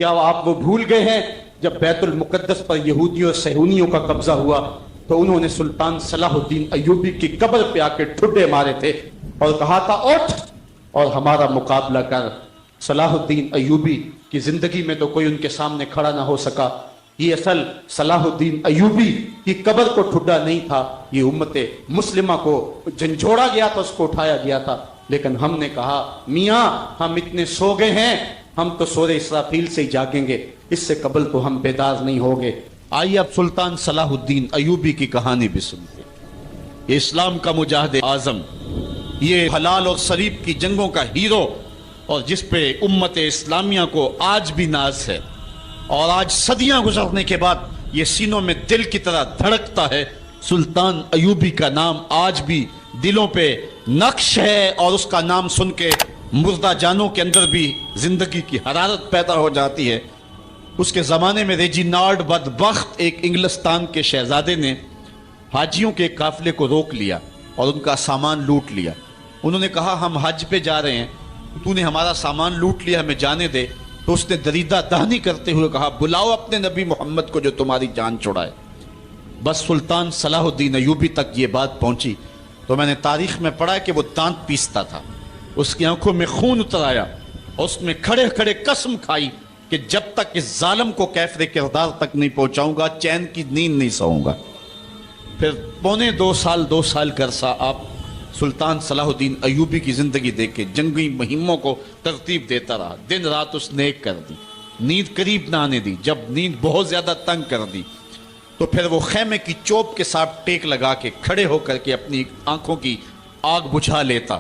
کیا آپ وہ بھول گئے ہیں جب بیت المقدس پر یہودیوں اور صہیونیوں کا قبضہ ہوا تو انہوں نے سلطان صلاح الدین ایوبی کی قبر پہ آ کے ٹھڈے مارے تھے اور کہا تھا اٹھ اور ہمارا مقابلہ کر۔ صلاح الدین ایوبی کی زندگی میں تو کوئی ان کے سامنے کھڑا نہ ہو سکا۔ یہ اصل صلاح الدین ایوبی کی قبر کو ٹھڈا نہیں تھا، یہ امت مسلمہ کو جھنجھوڑا گیا تھا، اس کو اٹھایا گیا تھا۔ لیکن ہم نے کہا میاں ہم اتنے سو گئے ہیں، ہم تو سورہ اسرافیل سے ہی جاگیں گے، اس سے قبل تو ہم بیدار نہیں ہوگے۔ آئیے اب سلطان صلاح الدین ایوبی کی کہانی بھی سنتے ہیں۔ یہ اسلام کا مجاہد اعظم، یہ حلال اور صلیب کی جنگوں کا ہیرو، اور جس پہ امت اسلامیہ کو آج بھی ناز ہے، اور آج صدیاں گزرنے کے بعد یہ سینوں میں دل کی طرح دھڑکتا ہے۔ سلطان ایوبی کا نام آج بھی دلوں پہ نقش ہے، اور اس کا نام سن کے مردہ جانوں کے اندر بھی زندگی کی حرارت پیدا ہو جاتی ہے۔ اس کے زمانے میں ریجینالڈ بدبخت ایک انگلستان کے شہزادے نے حاجیوں کے قافلے کو روک لیا اور ان کا سامان لوٹ لیا۔ انہوں نے کہا ہم حج پہ جا رہے ہیں، تو نے ہمارا سامان لوٹ لیا، ہمیں جانے دے۔ تو اس نے دریدہ دہنی کرتے ہوئے کہا بلاؤ اپنے نبی محمد کو جو تمہاری جان چھڑائے۔ بس سلطان صلاح الدین ایوبی تک یہ بات پہنچی تو میں نے تاریخ میں پڑھا کہ وہ دانت پیستا تھا، اس کی آنکھوں میں خون اتر آیا، اور اس میں کھڑے کھڑے قسم کھائی کہ جب تک اس ظالم کو کیفر کردار تک نہیں پہنچاؤں گا چین کی نیند نہیں سوؤں گا۔ پھر پونے دو سال کا عرصہ آپ سلطان صلاح الدین ایوبی کی زندگی دیکھ کے جنگی مہموں کو ترتیب دیتا رہا، دن رات اس نے ایک کر دی، نیند قریب نہ آنے دی۔ جب نیند بہت زیادہ تنگ کر دی تو پھر وہ خیمے کی چوب کے ساتھ ٹیک لگا کے کھڑے ہو کر کے اپنی آنکھوں کی آگ بجھا لیتا،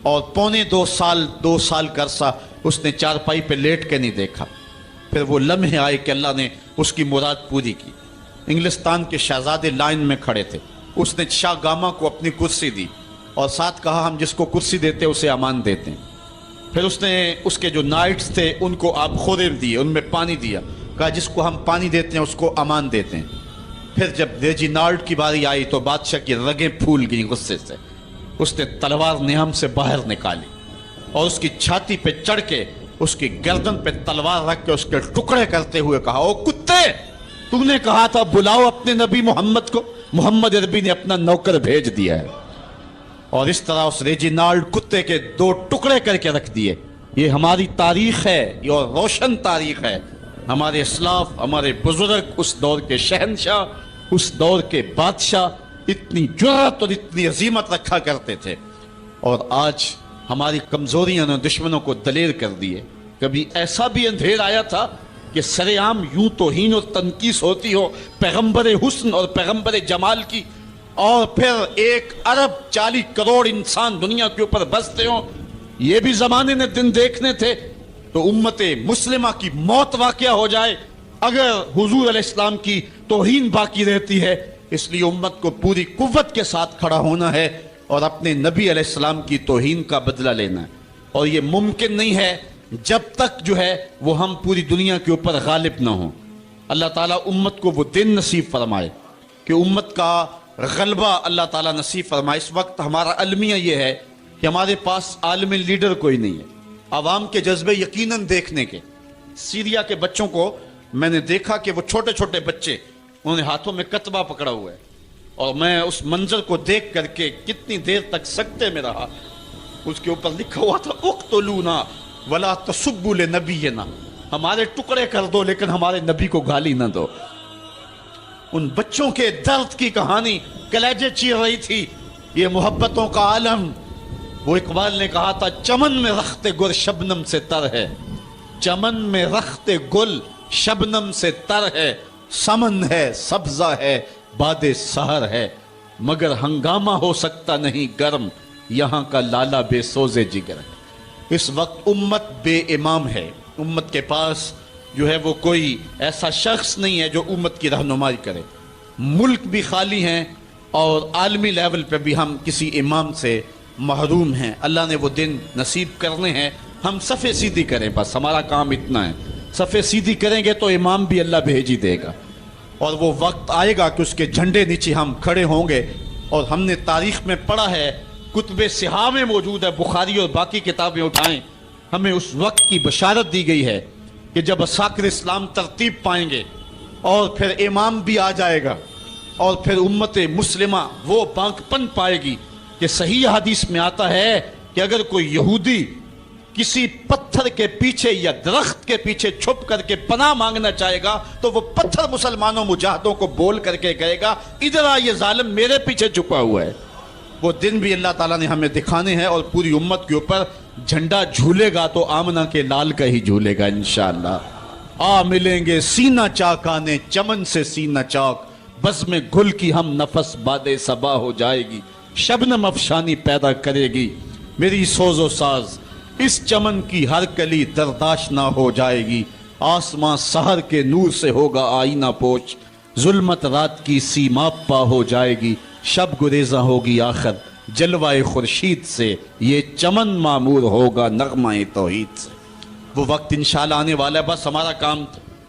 اور پونے دو سال کا عرصہ اس نے چارپائی پہ لیٹ کے نہیں دیکھا۔ پھر وہ لمحے آئے کہ اللہ نے اس کی مراد پوری کی۔ انگلستان کے شہزادے لائن میں کھڑے تھے، اس نے شاہ گاما کو اپنی کرسی دی اور ساتھ کہا ہم جس کو کرسی دیتے اسے امان دیتے ہیں۔ پھر اس نے اس کے جو نائٹس تھے ان کو آب خوریم دیے، ان میں پانی دیا، کہا جس کو ہم پانی دیتے ہیں اس کو امان دیتے ہیں۔ پھر جب ریجینالڈ کی باری آئی تو بادشاہ کی رگیں پھول گئیں غصے سے، اس نے تلوار نیام سے باہر نکالی اور اس کی چھاتی پہ چڑھ کے اس کی گردن پہ تلوار رکھ کے اس کے ٹکڑے کرتے ہوئے کہا او کتے، تم نے کہا تھا بلاؤ اپنے نبی محمد کو، محمد عربی نے اپنا نوکر بھیج دیا ہے۔ اور اس طرح اس ریجینالڈ کتے کے دو ٹکڑے کر کے رکھ دیے۔ یہ ہماری تاریخ ہے، یہ روشن تاریخ ہے۔ ہمارے اسلاف، ہمارے بزرگ، اس دور کے شہنشاہ، اس دور کے بادشاہ اتنی جرأت اور اتنی عظیمت رکھا کرتے تھے، اور آج ہماری کمزوریاں نے دشمنوں کو دلیر کر دیے۔ کبھی ایسا بھی اندھیر آیا تھا کہ سر عام یوں توہین اور تنقیص ہوتی ہو پیغمبر حسن اور پیغمبر جمال کی، اور پھر 1.40 کروڑ انسان دنیا کے اوپر بستے ہوں۔ یہ بھی زمانے نے دن دیکھنے تھے تو امت مسلمہ کی موت واقعہ ہو جائے اگر حضور علیہ السلام کی توہین باقی رہتی ہے۔ اس لیے امت کو پوری قوت کے ساتھ کھڑا ہونا ہے اور اپنے نبی علیہ السلام کی توہین کا بدلہ لینا ہے، اور یہ ممکن نہیں ہے جب تک جو ہے وہ ہم پوری دنیا کے اوپر غالب نہ ہوں۔ اللہ تعالیٰ امت کو وہ دن نصیب فرمائے کہ امت کا غلبہ اللہ تعالیٰ نصیب فرمائے۔ اس وقت ہمارا المیہ یہ ہے کہ ہمارے پاس عالم لیڈر کوئی نہیں ہے، عوام کے جذبے یقیناً دیکھنے کے۔ سیریا کے بچوں کو میں نے دیکھا کہ وہ چھوٹے چھوٹے بچے، انہوں نے ہاتھوں میں کتبہ پکڑا ہوا ہے، اور میں اس منظر کو دیکھ کر کے کتنی دیر تک سکتے میں رہا۔ اس کے اوپر لکھا ہوا تھا اقتلونا ولا تسبوا لنبینا، ہمارے ٹکڑے کر دو لیکن ہمارے نبی کو گالی نہ دو۔ ان بچوں کے درد کی کہانی کلیجے چیر رہی تھی۔ یہ محبتوں کا عالم، وہ اقبال نے کہا تھا چمن میں رخت گل شبنم سے تر ہے، چمن میں رخت گل شبنم سے تر ہے، سمن ہے سبزہ ہے باد سحر ہے، مگر ہنگامہ ہو سکتا نہیں گرم، یہاں کا لالا بے سوزے جگر ہے۔ اس وقت امت بے امام ہے، امت کے پاس جو ہے وہ کوئی ایسا شخص نہیں ہے جو امت کی رہنمائی کرے۔ ملک بھی خالی ہیں اور عالمی لیول پہ بھی ہم کسی امام سے محروم ہیں۔ اللہ نے وہ دن نصیب کرنے ہیں، ہم صفے سیدھی کریں، بس ہمارا کام اتنا ہے۔ صفے سیدھی کریں گے تو امام بھی اللہ بھیج ہی دے گا، اور وہ وقت آئے گا کہ اس کے جھنڈے نیچے ہم کھڑے ہوں گے۔ اور ہم نے تاریخ میں پڑھا ہے، کتب صحاح میں موجود ہے، بخاری اور باقی کتابیں اٹھائیں، ہمیں اس وقت کی بشارت دی گئی ہے کہ جب اساکر اسلام ترتیب پائیں گے اور پھر امام بھی آ جائے گا اور پھر امت مسلمہ وہ بانکپن پائے گی کہ صحیح حدیث میں آتا ہے کہ اگر کوئی یہودی کسی پتھر کے پیچھے یا درخت کے پیچھے چھپ کر کے پناہ مانگنا چاہے گا تو وہ پتھر مسلمانوں مجاہدوں کو بول کر کے کہے گا ادھر آ یہ ظالم میرے پیچھے چھپا ہوا ہے. وہ دن بھی اللہ تعالیٰ نے ہمیں دکھانے ہیں اور پوری امت کے اوپر جھنڈا جھولے گا تو آمنہ کے لال کا ہی جھولے گا انشاءاللہ. آ ملیں گے سینہ چاکانے چمن سے سینہ چاک, بزم گل کی ہم نفس باد صبا ہو جائے گی, شبنم افشانی پیدا کرے گی میری سوز و ساز, اس چمن کی ہر کلی درداش نہ ہو جائے گی, آسمان سحر کے نور سے ہوگا آئینہ پوچھ, ظلمت رات کی سیما پا ہو جائے گی, شب گریزاں ہوگی آخر جلوہ خورشید سے, یہ چمن معمور ہوگا نغمہ توحید سے. وہ وقت انشاءاللہ آنے والا ہے, بس ہمارا کام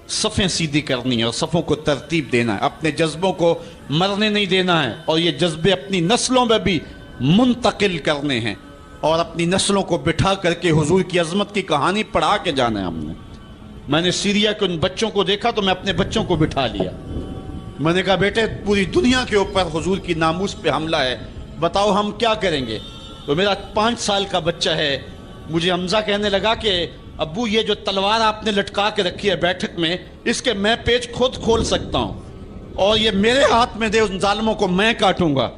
صفیں سیدھی کرنی ہے اور صفوں کو ترتیب دینا ہے, اپنے جذبوں کو مرنے نہیں دینا ہے اور یہ جذبے اپنی نسلوں میں بھی منتقل کرنے ہیں اور اپنی نسلوں کو بٹھا کر کے حضور کی عظمت کی کہانی پڑھا کے جانا ہے. میں نے سیریا کے ان بچوں کو دیکھا تو میں اپنے بچوں کو بٹھا لیا, میں نے کہا بیٹے پوری دنیا کے اوپر حضور کی ناموس پہ حملہ ہے, بتاؤ ہم کیا کریں گے. تو میرا 5 سال کا بچہ ہے, مجھے حمزہ کہنے لگا کہ ابو یہ جو تلوار آپ نے لٹکا کے رکھی ہے بیٹھک میں, اس کے میں پیچ خود کھول سکتا ہوں اور یہ میرے ہاتھ میں دے, ان ظالموں کو میں کاٹوں گا.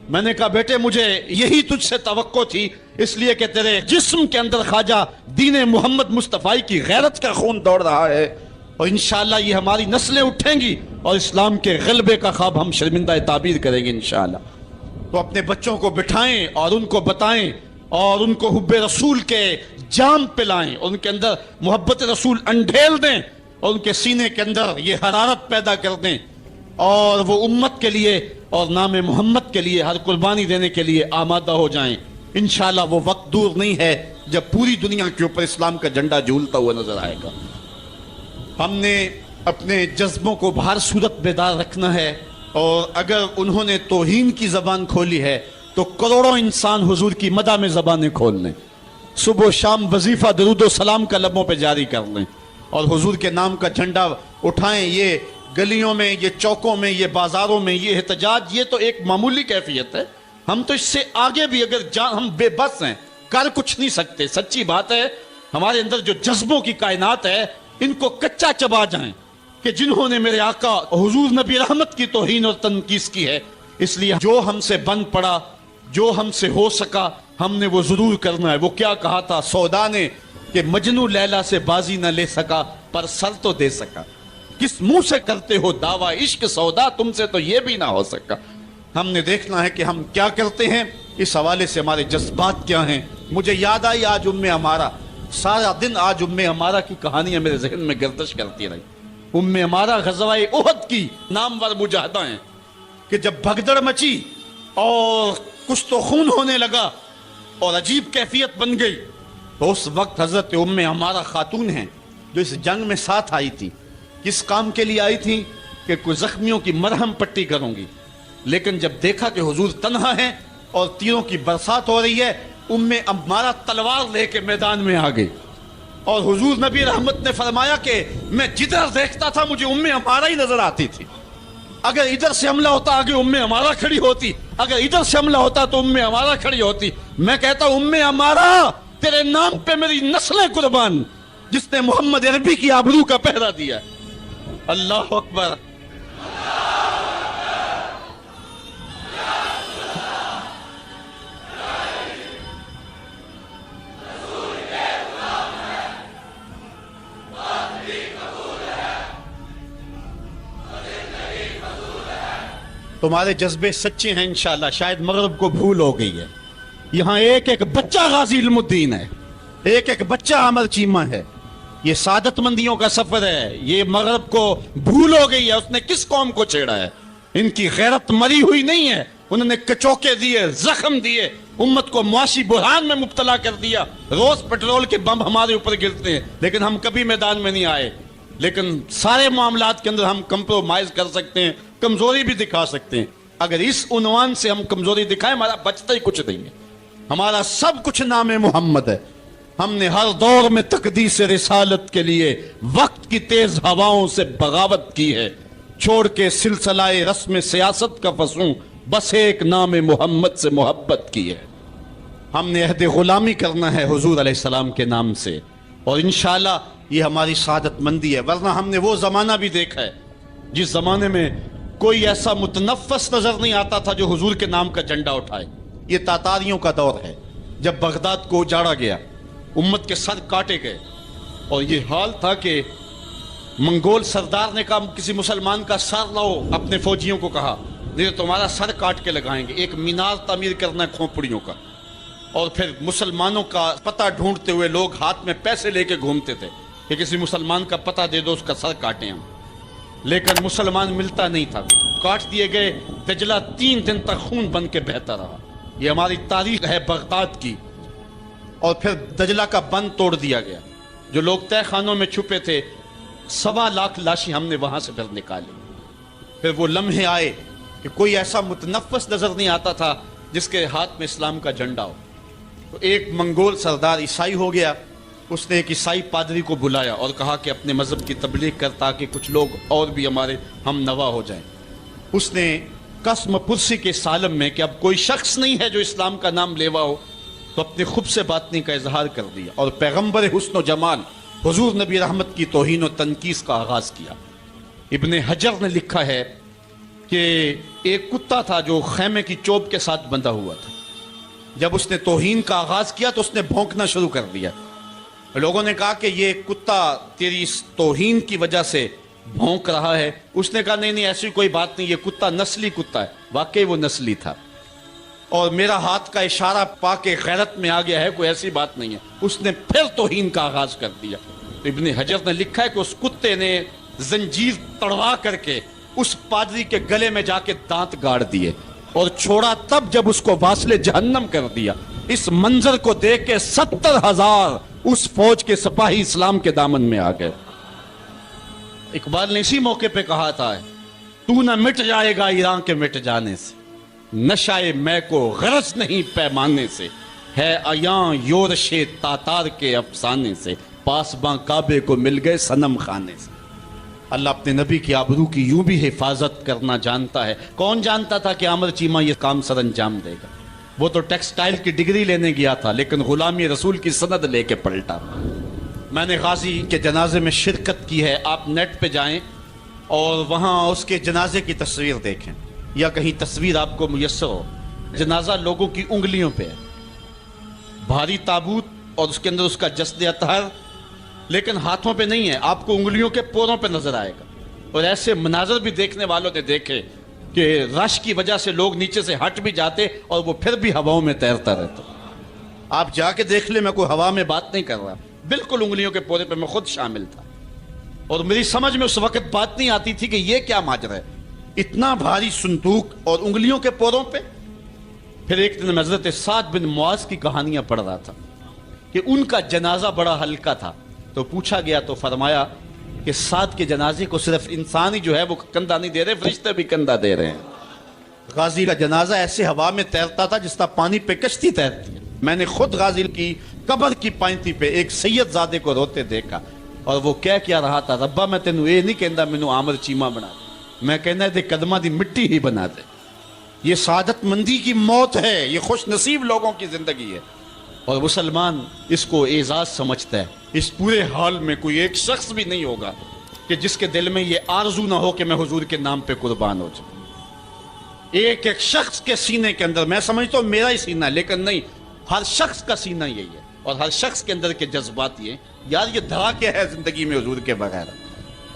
میں نے کہا بیٹے مجھے یہی تجھ سے توقع تھی, اس لیے کہ تیرے جسم کے اندر خواجہ دین محمد مصطفی کی غیرت کا خون دوڑ رہا ہے اور انشاءاللہ یہ ہماری نسلیں اٹھیں گی اور اسلام کے غلبے کا خواب ہم شرمندہ تعبیر کریں گے انشاءاللہ. تو اپنے بچوں کو بٹھائیں اور ان کو بتائیں اور ان کو حب رسول کے جام پلائیں, ان کے اندر محبت رسول انڈھیل دیں اور ان کے سینے کے اندر یہ حرارت پیدا کر دیں اور وہ امت کے لیے اور نام محمد کے لیے ہر قربانی دینے کے لیے آمادہ ہو جائیں. انشاءاللہ وہ وقت دور نہیں ہے جب پوری دنیا کے اوپر اسلام کا جھنڈا جھولتا ہوا نظر آئے گا. ہم نے اپنے جذبوں کو بہر صورت بیدار رکھنا ہے اور اگر انہوں نے توہین کی زبان کھولی ہے تو کروڑوں انسان حضور کی مدح میں زبانیں کھول لیں, صبح و شام وظیفہ درود و سلام کا لبوں پہ جاری کر لیں اور حضور کے نام کا جھنڈا اٹھائیں. یہ گلیوں میں, یہ چوکوں میں, یہ بازاروں میں یہ احتجاج یہ تو ایک معمولی کیفیت ہے, ہم تو اس سے آگے بھی اگر ہم بے بس ہیں, کر کچھ نہیں سکتے. سچی بات ہے, ہمارے اندر جو جذبوں کی کائنات ہے ان کو کچا چبا جائیں کہ جنہوں نے میرے آقا حضور نبی رحمت کی توہین اور تنقیص کی ہے. اس لیے جو ہم سے بن پڑا, جو ہم سے ہو سکا, ہم نے وہ ضرور کرنا ہے. وہ کیا کہا تھا سودا نے کہ مجنو لیلا سے بازی نہ لے سکا پر سر تو دے سکا. کس منہ سے کرتے ہو دعویٰ عشق سودا, تم سے تو یہ بھی نہ ہو سکا. ہم نے دیکھنا ہے کہ ہم کیا کرتے ہیں, اس حوالے سے ہمارے جذبات کیا ہیں. مجھے یاد آئی آج ہمارا سارا دن آج ہمارا کی کہانیاں میرے ذہن میں گردش کرتی رہی. ہمارا غزوہ احد کی نامور مجاہدہ ہیں کہ جب بھگدڑ مچی اور کچھ تو خون ہونے لگا اور عجیب کیفیت بن گئی تو اس وقت حضرت ہمارا خاتون ہیں جو اس جنگ میں ساتھ آئی تھی. کس کام کے لیے آئی تھی کہ کوئی زخمیوں کی مرہم پٹی کروں گی, لیکن جب دیکھا کہ حضور تنہا ہے اور تیروں کی برسات ہو رہی ہے, ہمارا تلوار لے کے میدان میں آ گئی اور حضور نبی رحمت نے فرمایا کہ میں جدھر دیکھتا تھا مجھے ہمارا ہی نظر آتی تھی. اگر ادھر سے حملہ ہوتا آگے ہمارا کھڑی ہوتی, اگر ادھر سے حملہ ہوتا تو ہمارا کھڑی ہوتی. میں کہتا ہمارا تیرے نام پہ میری نسلیں قربان, جس نے محمد عربی کی آبرو کا پہرا دیا. اللہ اکبر. تمہارے جذبے سچے ہیں انشاءاللہ. شاید مغرب کو بھول ہو گئی ہے, یہاں ایک ایک بچہ غازی علم الدین ہے, ایک ایک بچہ عمر چیمہ ہے. یہ سعادت مندیوں کا سفر ہے. یہ مغرب کو بھول ہو گئی ہے, اس نے کس قوم کو چھیڑا ہے. ان کی غیرت مری ہوئی نہیں ہے, انہوں نے کچوکے دیے, زخم دیے, امت کو معاشی بحران میں مبتلا کر دیا. روز پیٹرول کے بم ہمارے اوپر گرتے ہیں لیکن ہم کبھی میدان میں نہیں آئے. لیکن سارے معاملات کے اندر ہم کمپرومائز کر سکتے ہیں, کمزوری بھی دکھا سکتے ہیں. اگر اس عنوان سے ہم کمزوری دکھائیں, ہمارا بچتا ہی کچھ نہیں ہے. ہمارا سب کچھ نام محمد ہے. ہم نے ہر دور میں تقدیس رسالت کے لیے وقت کی تیز ہواؤں سے بغاوت کی ہے، چھوڑ کے سلسلہ رسم سیاست کا فسوں بس ایک نام محمد سے محبت کی ہے۔ ہم نے عہد غلامی کرنا ہے حضور علیہ السلام کے نام سے، اور انشاءاللہ یہ ہماری سعادت مندی ہے۔ ورنہ ہم نے وہ زمانہ بھی دیکھا ہے جس زمانے میں کوئی ایسا متنفس نظر نہیں آتا تھا جو حضور کے نام کا جھنڈا اٹھائے۔ یہ تاتاریوں کا دور ہے، جب بغداد کو اجاڑا گیا، امت کے سر کاٹے گئے، اور یہ حال تھا کہ منگول سردار نے کہا کسی مسلمان کا سر لاؤ، اپنے فوجیوں کو کہا نہیں تو تمہارا سر کاٹ کے لگائیں گے۔ ایک مینار تعمیر کرنا ہے کھوپڑیوں کا، اور پھر مسلمانوں کا پتہ ڈھونڈتے ہوئے لوگ ہاتھ میں پیسے لے کے گھومتے تھے کہ کسی مسلمان کا پتہ دے دو، اس کا سر کاٹیں ہم، لیکن مسلمان ملتا نہیں تھا، کاٹ دیے گئے۔ دجلہ 3 دن تک خون بن کے بہتا رہا۔ یہ ہماری تاریخ ہے بغداد کی۔ اور پھر دجلہ کا بند توڑ دیا گیا، جو لوگ تہ خانوں میں چھپے تھے 1.25 لاکھ لاشیں ہم نے وہاں سے پھر نکالی۔ پھر وہ لمحے آئے کہ کوئی ایسا متنفس نظر نہیں آتا تھا جس کے ہاتھ میں اسلام کا جھنڈا ہو۔ تو ایک منگول سردار عیسائی ہو گیا، اس نے ایک عیسائی پادری کو بلایا اور کہا کہ اپنے مذہب کی تبلیغ کر تاکہ کچھ لوگ اور بھی ہمارے ہم نوا ہو جائیں۔ اس نے قسم پرسی کے سالم میں کہ اب کوئی شخص نہیں ہے جو اسلام کا نام لیوا ہو، تو اپنے خب سے باطنی کا اظہار کر دیا اور پیغمبر حسن و جمال حضور نبی رحمت کی توہین و تنقیص کا آغاز کیا۔ ابن حجر نے لکھا ہے کہ ایک کتا تھا جو خیمے کی چوب کے ساتھ بندھا ہوا تھا۔ جب اس نے توہین کا آغاز کیا تو اس نے بھونکنا شروع کر دیا۔ لوگوں نے کہا کہ یہ کتا تیری اس توہین کی وجہ سے بھونک رہا ہے۔ اس نے کہا نہیں ایسی کوئی بات نہیں، یہ کتا نسلی کتا ہے۔ واقعی وہ نسلی تھا، اور میرا ہاتھ کا اشارہ پا کے غیرت میں آ گیا ہے، کوئی ایسی بات نہیں ہے۔ اس نے پھر توہین کا آغاز کر دیا۔ ابن حجر نے لکھا ہے کہ اس کتے نے زنجیر تڑوا کر کے اس پادری کے گلے میں جا کے دانت گاڑ دیے اور چھوڑا تب جب اس کو واصل جہنم کر دیا۔ اس منظر کو دیکھ کے 70,000 اس فوج کے سپاہی اسلام کے دامن میں آ گئے۔ اقبال نے اسی موقع پہ کہا تھا تو نہ مٹ جائے گا ایران کے مٹ جانے سے، نشائے میں کو غرض نہیں پیمانے سے، ہے عیاں یورش تاتار کے افسانے سے، پاسباں کعبے کو مل گئے صنم خانے سے۔ اللہ اپنے نبی کی آبرو کی یوں بھی حفاظت کرنا جانتا ہے۔ کون جانتا تھا کہ عامر چیمہ یہ کام سر انجام دے گا؟ وہ تو ٹیکسٹائل کی ڈگری لینے گیا تھا، لیکن غلامی رسول کی سند لے کے پلٹا۔ میں نے غازی کے جنازے میں شرکت کی ہے، آپ نیٹ پہ جائیں اور وہاں اس کے جنازے کی تصویر دیکھیں، یا کہیں تصویر آپ کو میسر ہو۔ جنازہ لوگوں کی انگلیوں پہ ہے، بھاری تابوت اور اس کے اندر اس کا جسد اطہر، لیکن ہاتھوں پہ نہیں ہے، آپ کو انگلیوں کے پوروں پہ نظر آئے گا۔ اور ایسے مناظر بھی دیکھنے والوں نے دیکھے کہ رش کی وجہ سے لوگ نیچے سے ہٹ بھی جاتے اور وہ پھر بھی ہواؤں میں تیرتا رہتا۔ آپ جا کے دیکھ لیں، میں کوئی ہوا میں بات نہیں کر رہا، بالکل انگلیوں کے پورے پہ میں خود شامل تھا، اور میری سمجھ میں اس وقت بات نہیں آتی تھی کہ یہ کیا ماجرا ہے، اتنا بھاری صندوق اور انگلیوں کے پوروں پہ۔ پھر ایک دن میں حضرت سعد بن معاذ کی کہانیاں پڑھ رہا تھا کہ ان کا جنازہ بڑا ہلکا تھا، تو پوچھا گیا تو فرمایا کہ سعد کے جنازے کو صرف انسان ہی جو ہے وہ کندھا نہیں دے رہے، فرشتے بھی کندھا دے رہے ہیں۔ غازی کا جنازہ ایسے ہوا میں تیرتا تھا جس طرح پانی پہ کشتی تیرتی ہے۔ میں نے خود غازی کی قبر کی پائنتی پہ ایک سید زادے کو روتے دیکھا، اور وہ کہہ کیا رہا تھا، ربا میں تینوں اے نہیں کہندا مینوں عامر چیمہ بنا دے، میں کہنا دے قدماں دی مٹی ہی بنا دے۔ یہ سعادت مندی کی موت ہے، یہ خوش نصیب لوگوں کی زندگی ہے، اور مسلمان اس کو اعزاز سمجھتا ہے۔ اس پورے حال میں کوئی ایک شخص بھی نہیں ہوگا کہ جس کے دل میں یہ آرزو نہ ہو کہ میں حضور کے نام پہ قربان ہو جاؤں۔ ایک ایک شخص کے سینے کے اندر، میں سمجھتا ہوں میرا ہی سینہ، لیکن نہیں، ہر شخص کا سینہ یہی ہے، اور ہر شخص کے اندر کے جذبات یہ ہیں، یار یہ دھڑا کیا ہے زندگی میں حضور کے بغیر؟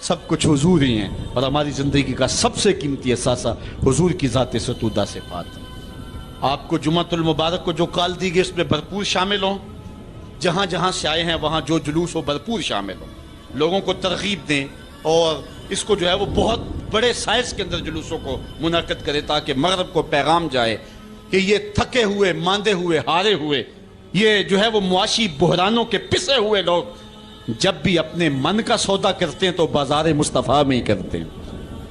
سب کچھ حضور ہی ہیں، اور ہماری زندگی کا سب سے قیمتی اثاثہ حضور کی ذات ستودہ صفات ہے۔ آپ کو جمعۃ المبارک کو جو کال دی گئی اس میں بھرپور شامل ہوں، جہاں جہاں سے آئے ہیں وہاں جو جلوس ہو بھرپور شامل ہوں، لوگوں کو ترغیب دیں، اور اس کو جو ہے وہ بہت بڑے سائز کے اندر جلوسوں کو منعقد کرے تاکہ مغرب کو پیغام جائے کہ یہ تھکے ہوئے، ماندے ہوئے، ہارے ہوئے، یہ جو ہے وہ معاشی بحرانوں کے پسے ہوئے لوگ جب بھی اپنے من کا سودا کرتے ہیں تو بازار مصطفیٰ میں ہی کرتے ہیں۔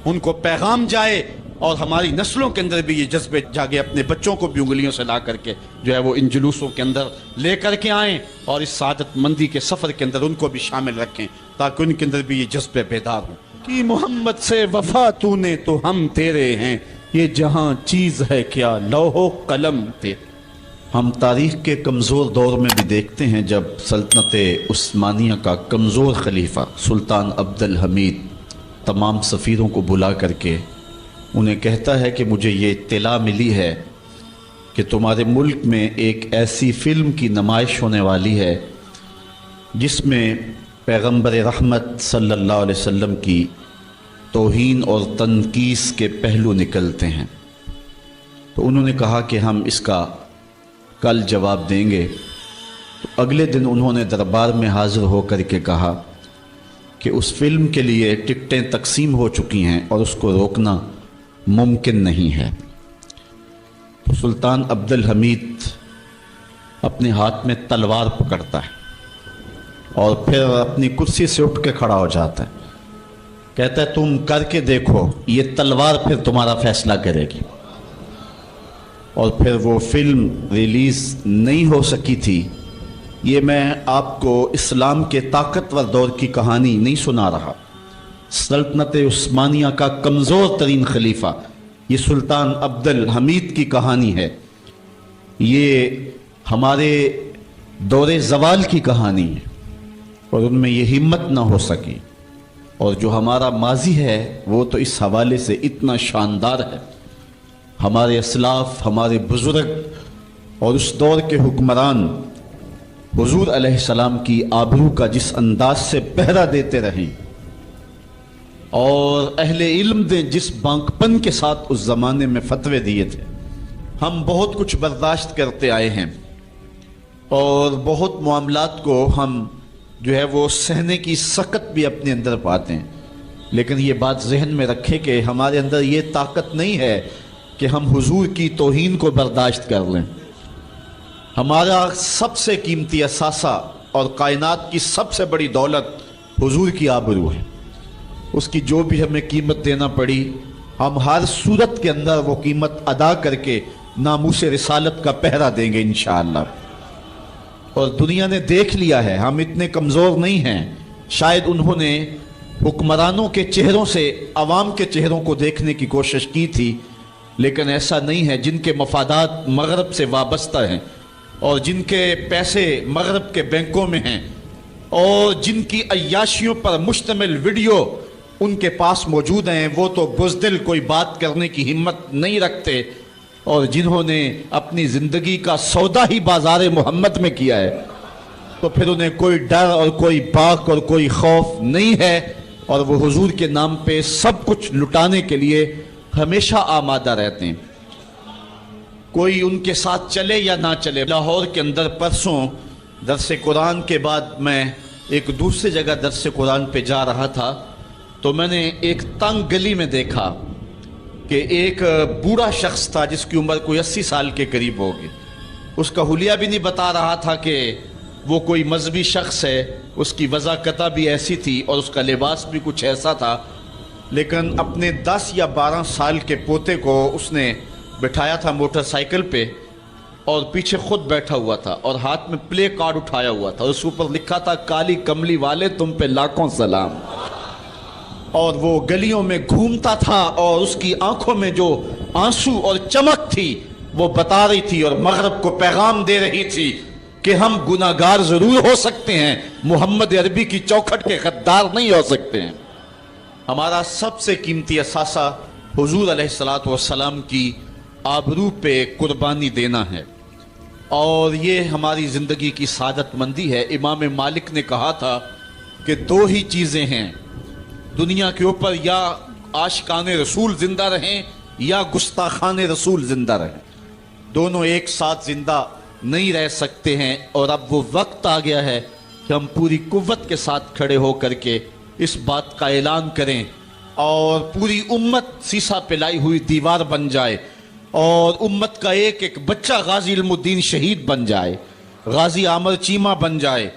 ان کو پیغام جائے اور ہماری نسلوں کے اندر بھی یہ جذبے جاگے، اپنے بچوں کو بھی انگلیوں سے لا کر کے جو ہے وہ ان جلوسوں کے اندر لے کر کے آئیں، اور اس سعادت مندی کے سفر کے اندر ان کو بھی شامل رکھیں تاکہ ان کے اندر بھی یہ جذبے بیدار ہوں کہ محمد سے وفا تو نے تو ہم تیرے ہیں، یہ جہاں چیز ہے کیا لوح و قلم تیرے۔ ہم تاریخ کے کمزور دور میں بھی دیکھتے ہیں جب سلطنت عثمانیہ کا کمزور خلیفہ سلطان عبد الحمید تمام سفیروں کو بلا کر کے انہیں کہتا ہے کہ مجھے یہ اطلاع ملی ہے کہ تمہارے ملک میں ایک ایسی فلم کی نمائش ہونے والی ہے جس میں پیغمبر رحمت صلی اللہ علیہ وسلم کی توہین اور تنقیص کے پہلو نکلتے ہیں۔ تو انہوں نے کہا کہ ہم اس کا کل جواب دیں گے۔ تو اگلے دن انہوں نے دربار میں حاضر ہو کر کے کہا کہ اس فلم کے لیے ٹکٹیں تقسیم ہو چکی ہیں اور اس کو روکنا ممکن نہیں ہے۔ تو سلطان عبد الحمید اپنے ہاتھ میں تلوار پکڑتا ہے اور پھر اپنی کرسی سے اٹھ کے کھڑا ہو جاتا ہے، کہتا ہے تم کر کے دیکھو، یہ تلوار پھر تمہارا فیصلہ کرے گی۔ اور پھر وہ فلم ریلیز نہیں ہو سکی تھی۔ یہ میں آپ کو اسلام کے طاقتور دور کی کہانی نہیں سنا رہا، سلطنت عثمانیہ کا کمزور ترین خلیفہ یہ سلطان عبد الحمید کی کہانی ہے، یہ ہمارے دور زوال کی کہانی ہے، اور ان میں یہ ہمت نہ ہو سکی۔ اور جو ہمارا ماضی ہے وہ تو اس حوالے سے اتنا شاندار ہے، ہمارے اسلاف، ہمارے بزرگ اور اس دور کے حکمران حضور علیہ السلام کی آبرو کا جس انداز سے پہرا دیتے رہیں، اور اہل علم نے جس بانکپن کے ساتھ اس زمانے میں فتوے دیے تھے، ہم بہت کچھ برداشت کرتے آئے ہیں اور بہت معاملات کو ہم جو ہے وہ سہنے کی سکت بھی اپنے اندر پاتے ہیں، لیکن یہ بات ذہن میں رکھیں کہ ہمارے اندر یہ طاقت نہیں ہے کہ ہم حضور کی توہین کو برداشت کر لیں۔ ہمارا سب سے قیمتی اثاثہ اور کائنات کی سب سے بڑی دولت حضور کی آبرو ہے، اس کی جو بھی ہمیں قیمت دینا پڑی ہم ہر صورت کے اندر وہ قیمت ادا کر کے ناموس رسالت کا پہرا دیں گے انشاءاللہ۔ اور دنیا نے دیکھ لیا ہے ہم اتنے کمزور نہیں ہیں، شاید انہوں نے حکمرانوں کے چہروں سے عوام کے چہروں کو دیکھنے کی کوشش کی تھی، لیکن ایسا نہیں ہے۔ جن کے مفادات مغرب سے وابستہ ہیں اور جن کے پیسے مغرب کے بینکوں میں ہیں اور جن کی عیاشیوں پر مشتمل ویڈیو ان کے پاس موجود ہیں، وہ تو بزدل کوئی بات کرنے کی ہمت نہیں رکھتے، اور جنہوں نے اپنی زندگی کا سودا ہی بازار محمد میں کیا ہے تو پھر انہیں کوئی ڈر اور کوئی باک اور کوئی خوف نہیں ہے، اور وہ حضور کے نام پہ سب کچھ لٹانے کے لیے ہمیشہ آمادہ رہتے ہیں، کوئی ان کے ساتھ چلے یا نہ چلے۔ لاہور کے اندر پرسوں درس قرآن کے بعد میں ایک دوسری جگہ درس قرآن پہ جا رہا تھا، تو میں نے ایک تنگ گلی میں دیکھا کہ ایک بوڑھا شخص تھا جس کی عمر کوئی 80 سال کے قریب ہوگی، اس کا حلیہ بھی نہیں بتا رہا تھا کہ وہ کوئی مذہبی شخص ہے، اس کی وضاحت بھی ایسی تھی اور اس کا لباس بھی کچھ ایسا تھا، لیکن اپنے 10 یا 12 سال کے پوتے کو اس نے بٹھایا تھا موٹر سائیکل پہ اور پیچھے خود بیٹھا ہوا تھا اور ہاتھ میں پلے کارڈ اٹھایا ہوا تھا، اس اوپر لکھا تھا کالی کملی والے تم پہ لاکھوں سلام، اور وہ گلیوں میں گھومتا تھا اور اس کی آنکھوں میں جو آنسو اور چمک تھی وہ بتا رہی تھی اور مغرب کو پیغام دے رہی تھی کہ ہم گناہگار ضرور ہو سکتے ہیں، محمد عربی کی چوکھٹ کے غدار نہیں ہو سکتے ہیں۔ ہمارا سب سے قیمتی اثاثہ حضور علیہ السلام کی آبرو پہ قربانی دینا ہے، اور یہ ہماری زندگی کی سعادت مندی ہے۔ امام مالک نے کہا تھا کہ 2 ہی چیزیں ہیں دنیا کے اوپر، یا عاشقان رسول زندہ رہیں یا گستاخان رسول زندہ رہیں، دونوں ایک ساتھ زندہ نہیں رہ سکتے ہیں، اور اب وہ وقت آ گیا ہے کہ ہم پوری قوت کے ساتھ کھڑے ہو کر کے اس بات کا اعلان کریں اور پوری امت سیسا پلائی ہوئی دیوار بن جائے اور امت کا ایک ایک بچہ غازی علم الدین شہید بن جائے، غازی عامر چیمہ بن جائے،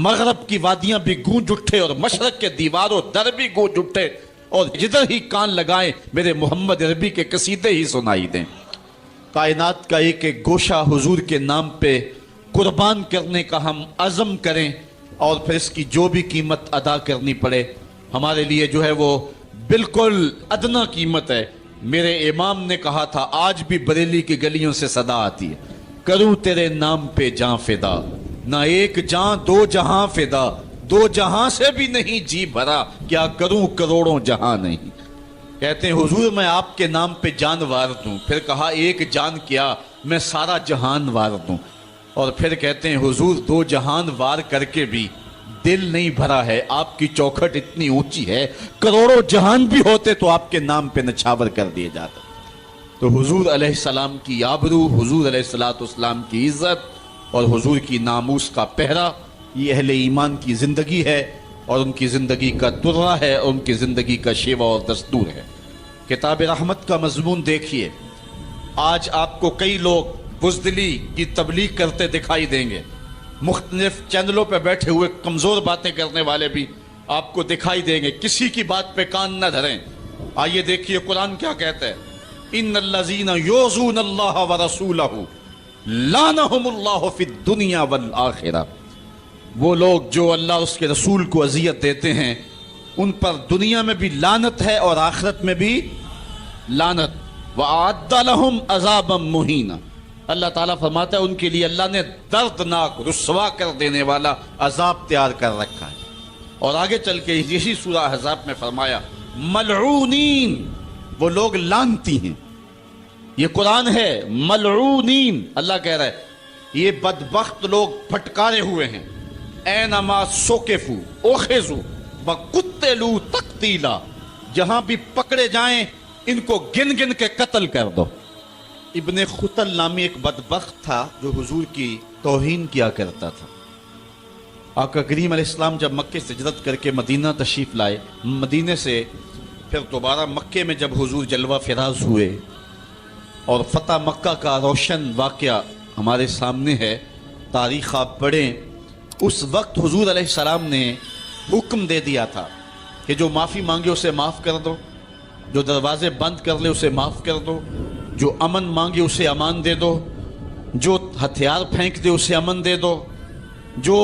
مغرب کی وادیاں بھی گونج اٹھے اور مشرق کے دیواروں در بھی گونج اٹھے، اور جدھر ہی کان لگائیں میرے محمد عربی کے قصیدے ہی سنائی دیں۔ کائنات کا ایک ایک گوشہ حضور کے نام پہ قربان کرنے کا ہم عزم کریں، اور پھر اس کی جو بھی قیمت ادا کرنی پڑے ہمارے لیے جو ہے وہ بالکل ادنا قیمت ہے۔ میرے امام نے کہا تھا، آج بھی بریلی کی گلیوں سے صدا آتی ہے، کروں تیرے نام پہ جاں فدا، نہ ایک جاں دو جہاں فدا، دو جہاں سے بھی نہیں جی بھرا، کیا کروں کروڑوں جہاں نہیں۔ کہتے ہیں حضور میں آپ کے نام پہ جان وار دوں، پھر کہا ایک جان کیا میں سارا جہان وار دوں، اور پھر کہتے ہیں حضور دو جہان وار کر کے بھی دل نہیں بھرا ہے، آپ کی چوکھٹ اتنی اونچی ہے، کروڑوں جہان بھی ہوتے تو آپ کے نام پہ نچھاور کر دیے جاتے۔ تو حضور علیہ السلام کی آبرو، حضور علیہ السلام کی عزت اور حضور کی ناموس کا پہرا، یہ اہل ایمان کی زندگی ہے، اور ان کی زندگی کا درہ ہے، اور ان کی زندگی کا شیوا اور دستور ہے۔ کتاب رحمت کا مضمون دیکھیے، آج آپ کو کئی لوگ بزدلی کی تبلیغ کرتے دکھائی دیں گے، مختلف چینلوں پہ بیٹھے ہوئے کمزور باتیں کرنے والے بھی آپ کو دکھائی دیں گے، کسی کی بات پہ کان نہ دھریں۔ آئیے دیکھیے قرآن کیا کہتا ہے، ان الذین یؤذون اللہ ورسولہ لعنہم اللہ فی الدنیا والآخرہ، وہ لوگ جو اللہ اور اس کے رسول کو اذیت دیتے ہیں ان پر دنیا میں بھی لعنت ہے اور آخرت میں بھی لعنت، وَأَعَدَّ لَهُمْ عَذَابًا مُهِينًا، اللہ تعالیٰ فرماتا ہے ان کے لیے اللہ نے دردناک رسوا کر دینے والا عذاب تیار کر رکھا ہے۔ اور آگے چل کے یہی سورہ احزاب میں فرمایا ملعونین، وہ لوگ لعنتی ہیں، یہ قرآن ہے، ملعونین، اللہ کہہ رہا ہے یہ بدبخت لوگ پھٹکارے ہوئے ہیں، اینما سوکفوا اخذوا وقتلوا تقتیلا، جہاں بھی پکڑے جائیں ان کو گن گن کے قتل کر دو۔ ابن خطل نامی ایک بدبخت تھا جو حضور کی توہین کیا کرتا تھا۔ آقا کریم علیہ السلام جب مکے سے ہجرت کر کے مدینہ تشریف لائے، مدینے سے پھر دوبارہ مکے میں جب حضور جلوہ فراز ہوئے اور فتح مکہ کا روشن واقعہ ہمارے سامنے ہے، تاریخ آپ پڑھیں، اس وقت حضور علیہ السلام نے حکم دے دیا تھا کہ جو معافی مانگے اسے معاف کر دو، جو دروازے بند کر لے اسے معاف کر دو، جو امن مانگے اسے امان دے دو، جو ہتھیار پھینک دے اسے امن دے دو، جو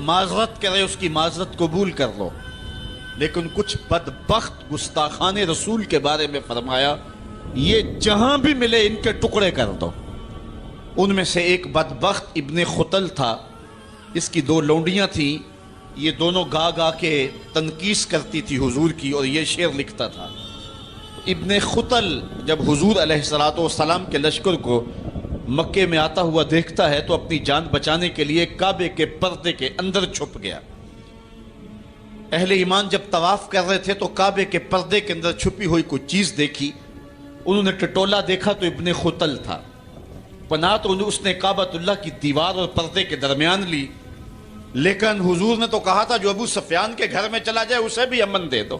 معذرت کرے اس کی معذرت قبول کر لو۔ لیکن کچھ بدبخت گستاخان رسول کے بارے میں فرمایا یہ جہاں بھی ملے ان کے ٹکڑے کر دو۔ ان میں سے ایک بدبخت ابن خطل تھا، اس کی دو لونڈیاں تھیں، یہ دونوں گا گا کے تنقیس کرتی تھی حضور کی، اور یہ شعر لکھتا تھا۔ ابن خطل جب حضور علیہ السلام کے لشکر کو مکے میں آتا ہوا دیکھتا ہے تو اپنی جان بچانے کے لیے کعبے کے پردے کے اندر چھپ گیا۔ اہل ایمان جب طواف کر رہے تھے تو کعبے کے پردے کے اندر چھپی ہوئی کوئی چیز دیکھی، انہوں نے ٹٹولا دیکھا تو ابن خطل تھا، پناہ تو اس نے کعبۃ اللہ کی دیوار اور پردے کے درمیان لی، لیکن حضور نے تو کہا تھا جو ابو سفیان کے گھر میں چلا جائے اسے بھی امن دے دو،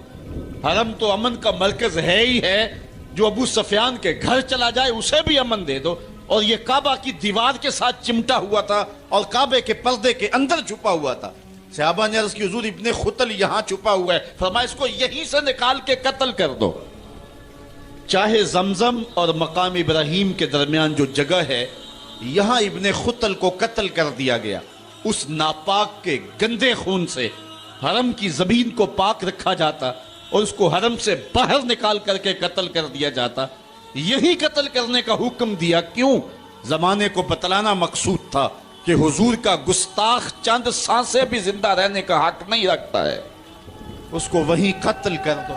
حرم تو امن کا مرکز ہے ہی ہے، جو ابو سفیان کے گھر چلا جائے اسے بھی امن دے دو، اور یہ کعبہ کی دیوار کے ساتھ چمٹا ہوا تھا اور کعبے کے پردے کے اندر چھپا ہوا تھا۔ صحابہ نے عرض کی حضور ابن خطل یہاں چھپا ہوا ہے، فرمایا اس کو یہیں سے نکال کے قتل کر دو۔ چاہے زمزم اور مقام ابراہیم کے درمیان جو جگہ ہے یہاں ابن خطل کو قتل کر دیا گیا، اس ناپاک کے گندے خون سے حرم کی زمین کو پاک رکھا جاتا اور اس کو حرم سے باہر نکال کر کے قتل کر دیا جاتا۔ یہی قتل کرنے کا حکم دیا، کیوں؟ زمانے کو بتلانا مقصود تھا کہ حضور کا گستاخ چند سانسیں بھی زندہ رہنے کا حق نہیں رکھتا ہے، اس کو وہیں قتل کر دو۔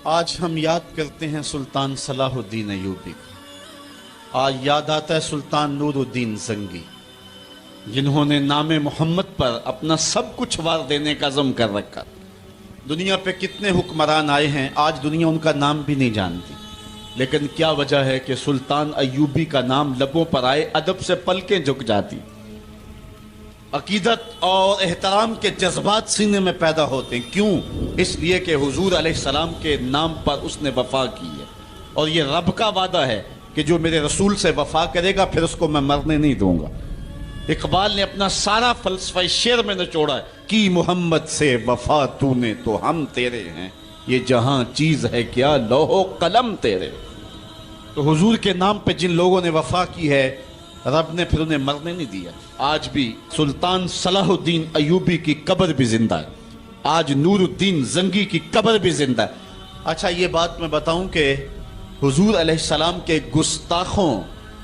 آج ہم یاد کرتے ہیں سلطان صلاح الدین ایوبی کو، آج یاد آتا ہے سلطان نور الدین زنگی، جنہوں نے نام محمد پر اپنا سب کچھ وار دینے کا عزم کر رکھا۔ دنیا پہ کتنے حکمران آئے ہیں، آج دنیا ان کا نام بھی نہیں جانتی، لیکن کیا وجہ ہے کہ سلطان ایوبی کا نام لبوں پر آئے ادب سے پلکیں جھک جاتی۔ عقیدت اور احترام کے جذبات سینے میں پیدا ہوتے ہیں. کیوں؟ اس لیے کہ حضور علیہ السلام کے نام پر اس نے وفا کی ہے، اور یہ رب کا وعدہ ہے کہ جو میرے رسول سے وفا کرے گا پھر اس کو میں مرنے نہیں دوں گا. اقبال نے اپنا سارا فلسفہ شعر میں نچوڑا ہے کہ محمد سے وفا تو نے تو ہم تیرے ہیں، یہ جہاں چیز ہے کیا لوح و قلم تیرے. تو حضور کے نام پہ جن لوگوں نے وفا کی ہے رب نے پھر انہیں مرنے نہیں دیا. آج بھی سلطان صلاح الدین ایوبی کی قبر بھی زندہ ہے، آج نور الدین زنگی کی قبر بھی زندہ ہے. اچھا یہ بات میں بتاؤں کہ حضور علیہ السلام کے گستاخوں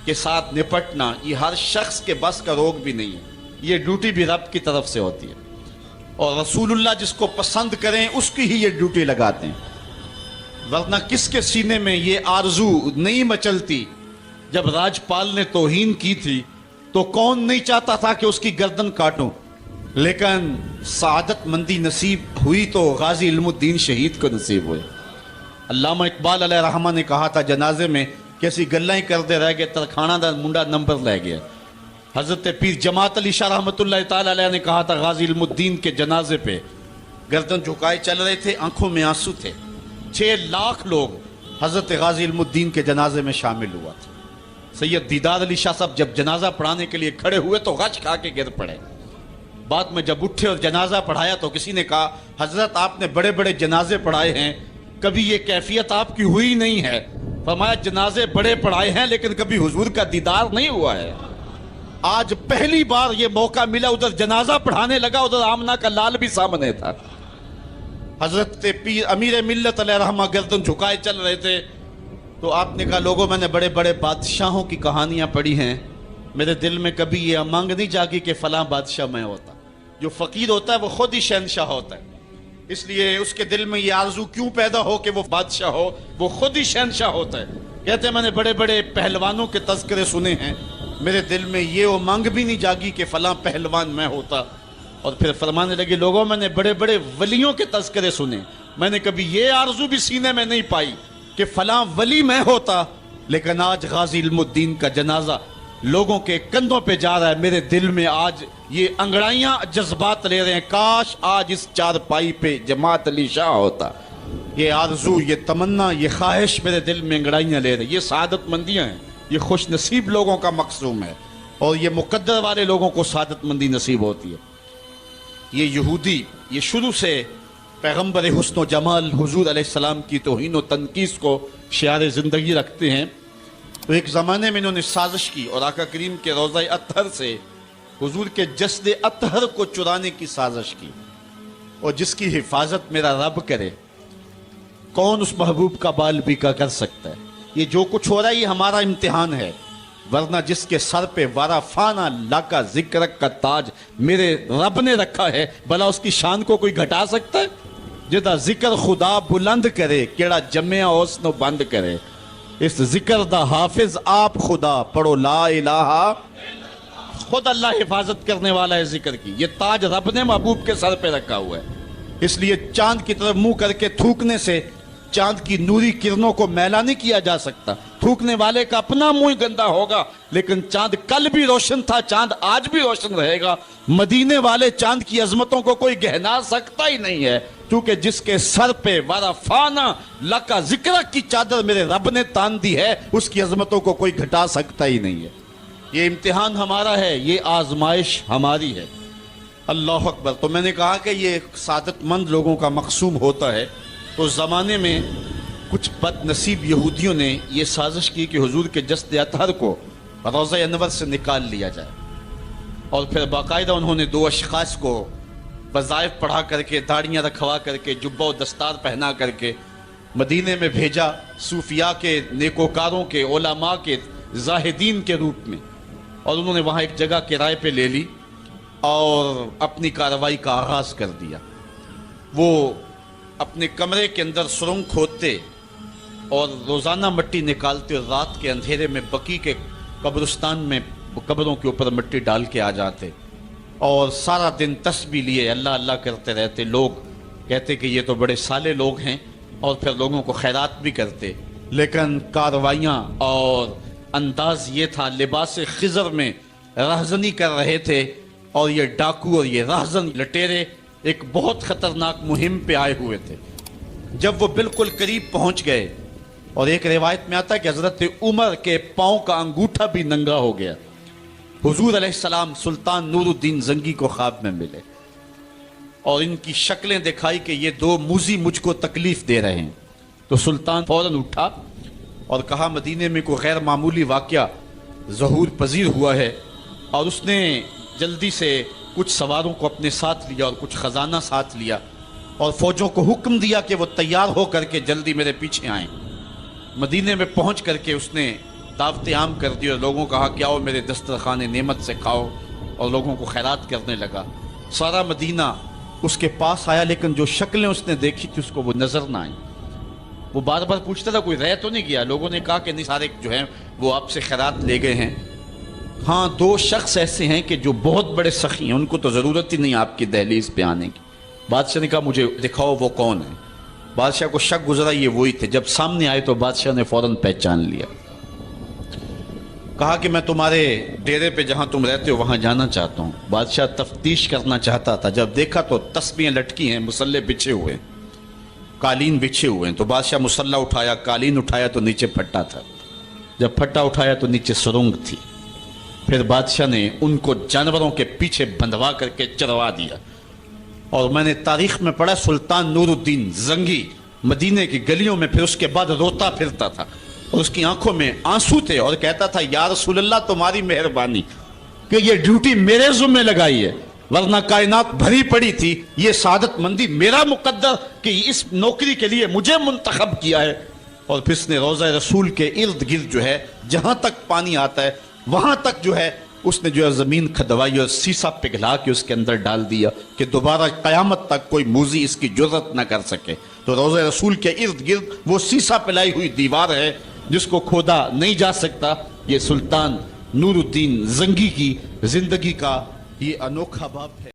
کے ساتھ نپٹنا یہ ہر شخص کے بس کا روگ بھی نہیں ہے، یہ ڈیوٹی بھی رب کی طرف سے ہوتی ہے، اور رسول اللہ جس کو پسند کریں اس کی ہی یہ ڈیوٹی لگاتے ہیں. ورنہ کس کے سینے میں یہ آرزو نہیں مچلتی؟ جب راجپال نے توہین کی تھی تو کون نہیں چاہتا تھا کہ اس کی گردن کاٹوں، لیکن سعادت مندی نصیب ہوئی تو غازی علم الدین شہید کو نصیب ہوئے. علامہ اقبال علیہ رحمہ نے کہا تھا جنازے میں کیسی گلیں ہی کرتے رہ گئے، ترکھانہ دا منڈا نمبر لے گیا. حضرت پیر جماعت علی شاہ رحمۃ اللہ تعالی علیہ نے کہا تھا غازی علم الدین کے جنازے پہ گردن جھکائے چل رہے تھے، آنکھوں میں آنسو تھے. 6 لاکھ لوگ حضرت غازی علم الدین کے جنازے میں شامل ہوا تھا. سید دیدار علی شاہ صاحب جب جنازہ پڑھانے کے لیے کھڑے ہوئے تو غش کھا کے گر پڑے. بعد میں جب اٹھے اور جنازہ پڑھایا تو کسی نے کہا حضرت آپ نے بڑے بڑے جنازے پڑھائے ہیں، کبھی یہ کیفیت آپ کی ہوئی نہیں ہے. فرمایا جنازے بڑے پڑھائے ہیں لیکن کبھی حضور کا دیدار نہیں ہوا ہے. آج پہلی بار یہ موقع ملا، ادھر جنازہ پڑھانے لگا، ادھر آمنہ کا لال بھی سامنے تھا. حضرت پیر امیر ملت علیہ رحمہ گردن جھکائے چل رہے تھے تو آپ نے کہا لوگوں میں نے بڑے بڑے بادشاہوں کی کہانیاں پڑھی ہیں، میرے دل میں کبھی یہ امنگ نہیں جاگی کہ فلاں بادشاہ میں ہوتا. جو فقیر ہوتا ہے وہ خود ہی شہنشاہ ہوتا ہے، اس لیے اس کے دل میں یہ آرزو کیوں پیدا ہو کہ وہ بادشاہ ہو، وہ خود ہی شہنشاہ ہوتا ہے. کہتے ہیں میں نے بڑے بڑے پہلوانوں کے تذکرے سنے ہیں، میرے دل میں یہ امنگ بھی نہیں جاگی کہ فلاں پہلوان میں ہوتا. اور پھر فرمانے لگے لوگوں میں نے بڑے بڑے ولیوں کے تذکرے سنے، میں نے کبھی یہ آرزو بھی سینے میں نہیں پائی کہ فلاں ولی میں ہوتا. لیکن آج غازی علم الدین کا جنازہ لوگوں کے کندھوں پہ جا رہا ہے، میرے دل میں آج یہ انگڑائیاں جذبات لے رہے ہیں کاش آج اس چارپائی پہ جماعت علی شاہ ہوتا. یہ آرزو، یہ تمنا، یہ خواہش میرے دل میں انگڑائیاں لے رہے ہیں. یہ سعادت مندیاں ہیں، یہ خوش نصیب لوگوں کا مقصوم ہے، اور یہ مقدر والے لوگوں کو سعادت مندی نصیب ہوتی ہے. یہ یہودی یہ شروع سے پیغمبر حسن و جمال حضور علیہ السلام کی توہین و تنقیص کو شعار زندگی رکھتے ہیں. تو ایک زمانے میں انہوں نے سازش کی اور آقا کریم کے روضہ اطہر سے حضور کے جسد اطہر کو چرانے کی سازش کی، اور جس کی حفاظت میرا رب کرے کون اس محبوب کا بال بیکا کر سکتا ہے. یہ جو کچھ ہو رہا ہے یہ ہمارا امتحان ہے، ورنہ جس کے سر پہ وارا فانا لاکا ذکر کا تاج میرے رب نے رکھا ہے، بھلا اس کی شان کو کوئی گھٹا سکتا ہے؟ جدا ذکر خدا بلند کرے کیڑا جمعہ اوس نو بند کرے، اس ذکر دا حافظ آپ خدا پڑھو لا الہ. خود اللہ حفاظت کرنے والا ہے ذکر کی. یہ تاج رب نے محبوب کے سر پہ رکھا ہوا ہے، اس لیے چاند کی طرف منہ کر کے تھوکنے سے چاند کی نوری کرنوں کو میلا نہیں کیا جا سکتا. تھوکنے والے کا اپنا منہ گندا ہوگا، لیکن چاند کل بھی روشن تھا، چاند آج بھی روشن رہے گا. مدینے والے چاند کی عظمتوں کو کوئی گہنا سکتا ہی نہیں ہے، کیونکہ جس کے سر پہ وارا فانا لکا ذکر کی چادر میرے رب نے تان دی ہے، اس کی عظمتوں کو کوئی گھٹا سکتا ہی نہیں ہے. یہ امتحان ہمارا ہے، یہ آزمائش ہماری ہے. اللہ اکبر. تو میں نے کہا کہ یہ سعادت مند لوگوں کا مقصوم ہوتا ہے. تو زمانے میں کچھ بد نصیب یہودیوں نے یہ سازش کی کہ حضور کے جسد اطہر کو روضہ انور سے نکال لیا جائے، اور پھر باقاعدہ انہوں نے 2 اشخاص کو وظائف پڑھا کر کے، داڑیاں رکھوا کر کے، جبہ و دستار پہنا کر کے مدینے میں بھیجا، صوفیاء کے، نیکوکاروں کے، علماء کے، زاہدین کے روپ میں. اور انہوں نے وہاں ایک جگہ کرائے پہ لے لی اور اپنی کارروائی کا آغاز کر دیا. وہ اپنے کمرے کے اندر سرنگ کھودتے اور روزانہ مٹی نکالتے، اور رات کے اندھیرے میں بقی کے قبرستان میں قبروں کے اوپر مٹی ڈال کے آ جاتے، اور سارا دن تسبیح لیے اللہ اللہ کرتے رہتے. لوگ کہتے کہ یہ تو بڑے صالح لوگ ہیں، اور پھر لوگوں کو خیرات بھی کرتے. لیکن کارروائیاں اور انداز یہ تھا، لباس خضر میں رہزنی کر رہے تھے اور یہ ڈاکو اور یہ راہزن لٹیرے ایک بہت خطرناک مہم پہ آئے ہوئے تھے۔ جب وہ بالکل قریب پہنچ گئے، اور ایک روایت میں آتا ہے کہ حضرت عمر کے پاؤں کا انگوٹھا بھی ننگا ہو گیا، حضور علیہ السلام سلطان نور الدین زنگی کو خواب میں ملے اور ان کی شکلیں دکھائی کہ یہ دو موذی مجھ کو تکلیف دے رہے ہیں۔ تو سلطان فوراً اٹھا اور کہا مدینے میں کوئی غیر معمولی واقعہ ظہور پذیر ہوا ہے، اور اس نے جلدی سے کچھ سواروں کو اپنے ساتھ لیا اور کچھ خزانہ ساتھ لیا، اور فوجوں کو حکم دیا کہ وہ تیار ہو کر کے جلدی میرے پیچھے آئیں۔ مدینے میں پہنچ کر کے اس نے دعوت عام کر دی اور لوگوں کہا کہ آؤ میرے دسترخوان نعمت سے کھاؤ، اور لوگوں کو خیرات کرنے لگا۔ سارا مدینہ اس کے پاس آیا، لیکن جو شکلیں اس نے دیکھی تھی اس کو وہ نظر نہ آئیں۔ وہ بار بار پوچھتا تھا کوئی رہ تو نہیں گیا؟ لوگوں نے کہا کہ نہیں، سارے جو ہیں وہ آپ سے خیرات لے گئے ہیں۔ ہاں، دو شخص ایسے ہیں کہ جو بہت بڑے سخی ہیں، ان کو تو ضرورت ہی نہیں آپ کی دہلیز پہ آنے کی۔ بادشاہ نے کہا مجھے دکھاؤ وہ کون ہے۔ بادشاہ کو شک گزرا یہ وہی تھے۔ جب سامنے آئے تو بادشاہ نے فوراً پہچان لیا، کہا کہ میں تمہارے ڈیرے پہ جہاں تم رہتے ہو وہاں جانا چاہتا ہوں۔ بادشاہ تفتیش کرنا چاہتا تھا، جب دیکھا تو تسبیحیں لٹکی ہیں، مسلح بچھے ہوئے، قالین بچھے ہوئے ہیں۔ تو بادشاہ مسلح اٹھایا، قالین اٹھایا تو نیچے پھٹا تھا، جب پھٹا اٹھایا تو نیچے سرنگ تھی۔ پھر بادشاہ نے ان کو جانوروں کے پیچھے بندھوا کر کے چروا دیا۔ اور میں نے تاریخ میں پڑھا سلطان نور الدین زنگی مدینے کی گلیوں میں پھر اس کے بعد روتا پھرتا تھا، اور اس کی آنکھوں میں آنسو تھے، اور کہتا تھا یا رسول اللہ تمہاری مہربانی کہ یہ ڈیوٹی میرے ذمہ لگائی ہے، ورنہ کائنات بھری پڑی تھی۔ یہ سعادت مندی میرا مقدر کہ اس نوکری کے لیے مجھے منتخب کیا ہے۔ اور پھر اس نے روضہ رسول کے ارد گرد جو ہے جہاں تک پانی آتا ہے وہاں تک جو ہے اس نے جو ہے زمین کھدوائی اور سیسا پگھلا کے اس کے اندر ڈال دیا کہ دوبارہ قیامت تک کوئی موذی اس کی جرت نہ کر سکے۔ تو روضہ رسول کے ارد گرد وہ سیسا پلائی ہوئی دیوار ہے جس کو کھودا نہیں جا سکتا۔ یہ سلطان نور الدین زنگی کی زندگی کا یہ انوکھا باب ہے۔